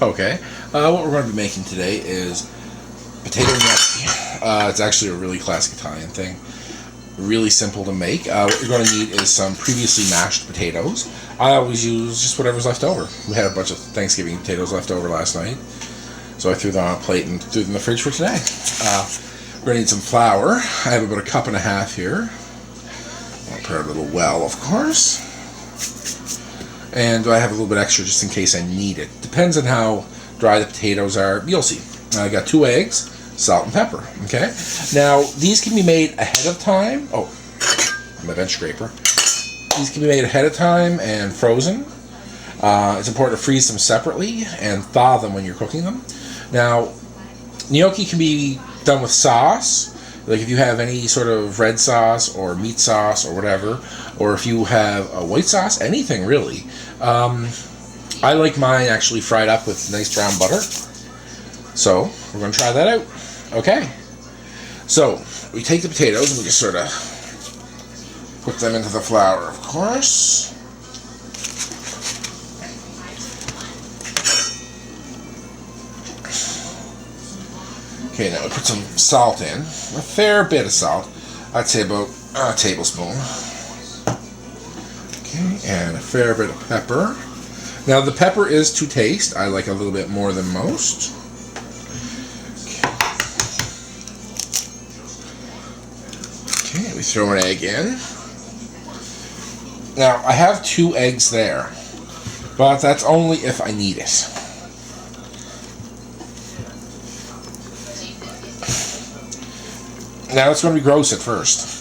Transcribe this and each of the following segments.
Okay, what we're going to be making today is potato gnocchi. It's actually a really classic Italian thing. Really simple to make. What you're going to need is some previously mashed potatoes. I always use just whatever's left over. We had a bunch of Thanksgiving potatoes left over last night, so I threw them on a plate and threw them in the fridge for today. We're going to need some flour. I have about a cup and a half here. I'll prepare a little well, of course. And I have a little bit extra just in case I need it. Depends on how dry the potatoes are. You'll see. I got 2 eggs, salt and pepper. Okay. Now these can be made ahead of time. Oh, my bench scraper. These can be made ahead of time and frozen. It's important to freeze them separately and thaw them when you're cooking them. Now, gnocchi can be done with sauce. Like if you have any sort of red sauce or meat sauce or whatever, or if you have a white sauce, anything really. I like mine actually fried up with nice brown butter. So we're going to try that out. Okay. So we take the potatoes and we just sort of put them into the flour, of course. Okay, now we put some salt in, a fair bit of salt. I'd say about a tablespoon. Okay, and a fair bit of pepper. Now the pepper is to taste. I like a little bit more than most. Okay, we throw an egg in. Now I have 2 eggs there, but that's only if I need it. Now it's going to be gross at first.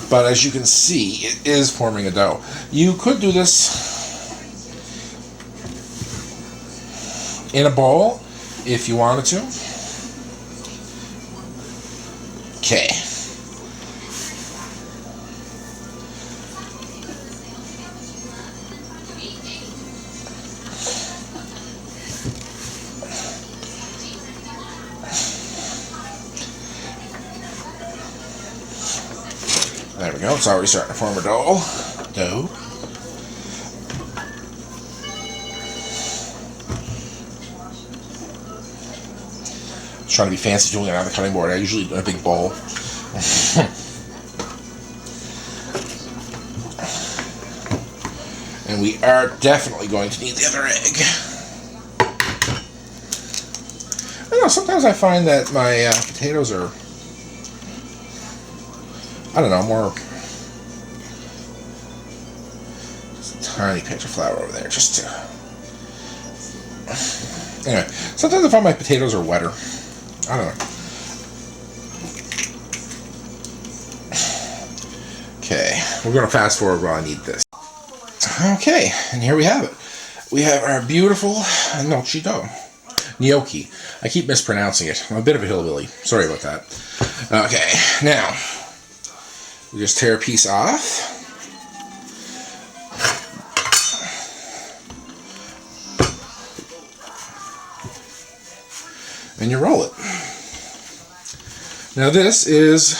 But as you can see, it is forming a dough. You could do this in a bowl if you wanted to. Okay. There we go, it's already starting to form a dough. Trying to be fancy doing it on the cutting board. I usually do a big bowl. And we are definitely going to need the other egg. I don't know, sometimes I find that my potatoes are, I don't know, more, just a tiny pinch of flour over there, just to, anyway, sometimes I find my potatoes are wetter. I don't know. Okay, we're going to fast forward while I need this. Okay, and here we have it. We have our beautiful gnocchi dough. Gnocchi. I keep mispronouncing it. I'm a bit of a hillbilly. Sorry about that. Okay, now, we just tear a piece off. And you roll it. Now this is,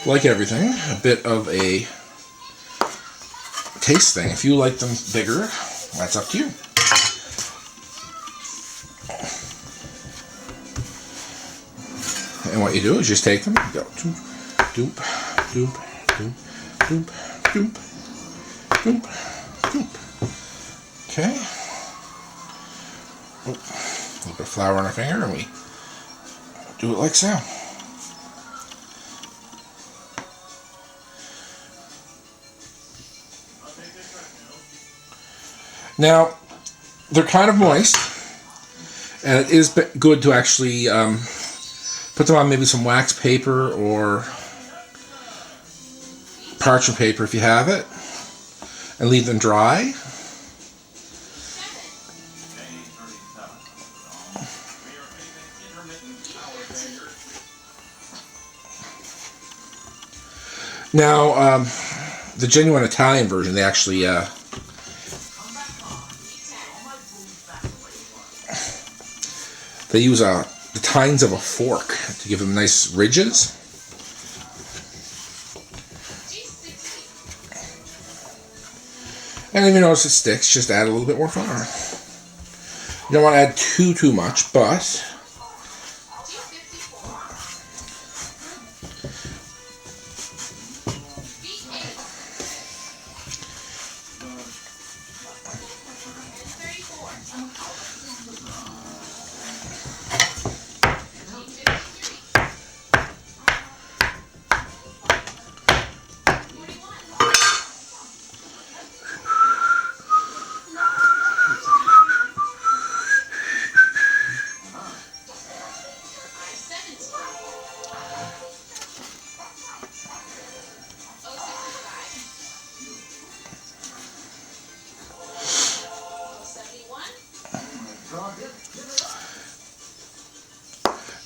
like everything, a bit of a taste thing. If you like them bigger, that's up to you. And what you do is just take them, go doop, doop, doop, doop, doop, doop, doop, doop. Okay. Oh, a little bit of flour on our finger, and we do it like so. Now, they're kind of moist, and it is good to actually put them on maybe some wax paper or parchment paper if you have it, and leave them dry. Now, the genuine Italian version, they actually they use the tines of a fork to give them nice ridges. And if you notice it sticks, just add a little bit more flour. You don't want to add too much, but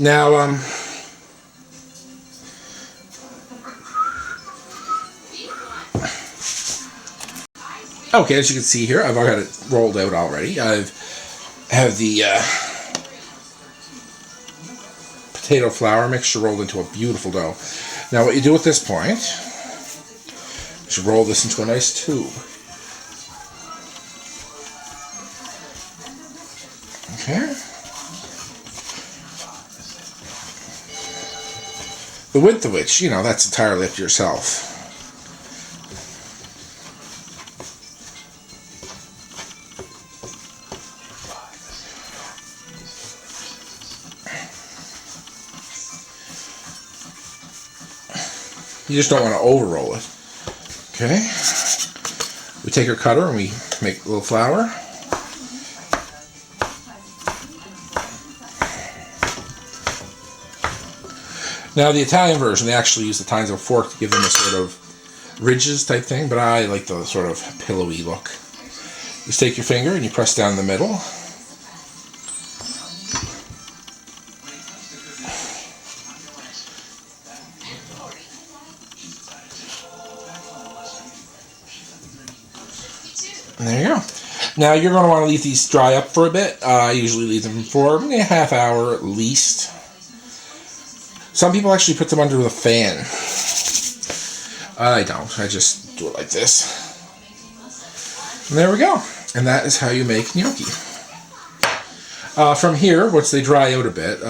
now, okay, as you can see here, I've got it rolled out already. I have the potato flour mixture rolled into a beautiful dough. Now, what you do at this point is you roll this into a nice tube. Okay. The width of which, that's entirely up to yourself. You just don't want to over-roll it. Okay. We take our cutter and we make a little flour. Now, the Italian version, they actually use the tines of a fork to give them a sort of ridges type thing, but I like the sort of pillowy look. You just take your finger and you press down the middle. And there you go. Now, you're going to want to leave these dry up for a bit. I usually leave them for a half hour at least. Some people actually put them under the fan. I don't. I just do it like this. And there we go. And that is how you make gnocchi. From here, once they dry out a bit,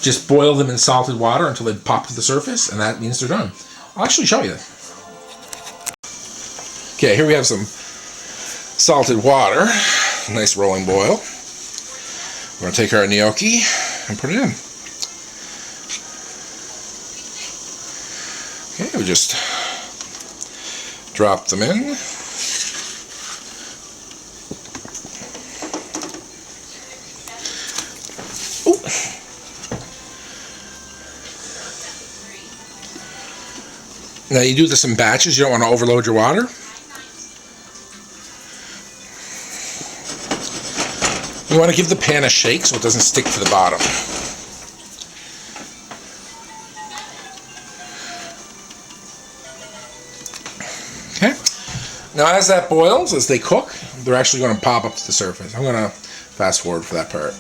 just boil them in salted water until they pop to the surface, and that means they're done. I'll actually show you. Okay, here we have some salted water. Nice rolling boil. We're going to take our gnocchi and put it in. Okay, we just drop them in. Ooh. Now you do this in batches, you don't want to overload your water. You want to give the pan a shake so it doesn't stick to the bottom. Okay. Now as that boils, as they cook, they're actually going to pop up to the surface. I'm going to fast forward for that part.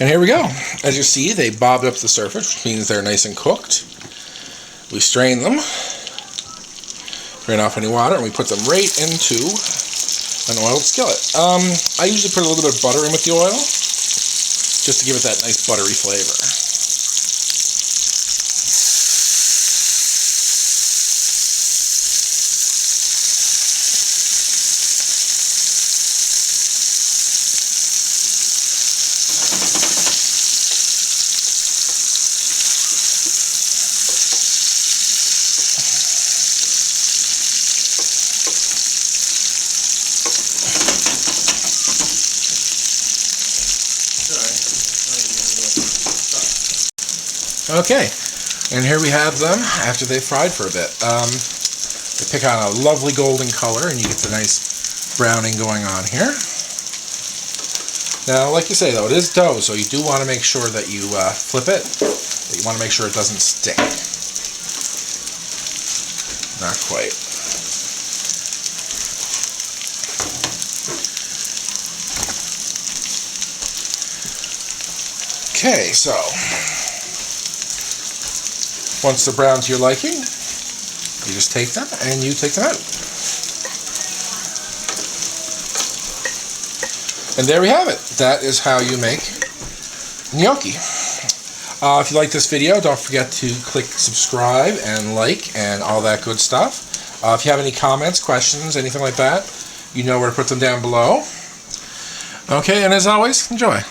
And here we go. As you see, they bobbed up to the surface, which means they're nice and cooked. We strain them, drain off any water, and we put them right into an oiled skillet. I usually put a little bit of butter in with the oil, just to give it that nice buttery flavor. Okay, and here we have them after they've fried for a bit. They pick on a lovely golden color, and you get the nice browning going on here. Now, like you say, though, it is dough, so you do want to make sure that you flip it, but you want to make sure it doesn't stick. Not quite. Okay, so once they're brown to your liking, you just take them and you take them out. And there we have it. That is how you make gnocchi. If you like this video, don't forget to click subscribe and like and all that good stuff. If you have any comments, questions, anything like that, you know where to put them down below. Okay, and as always, enjoy.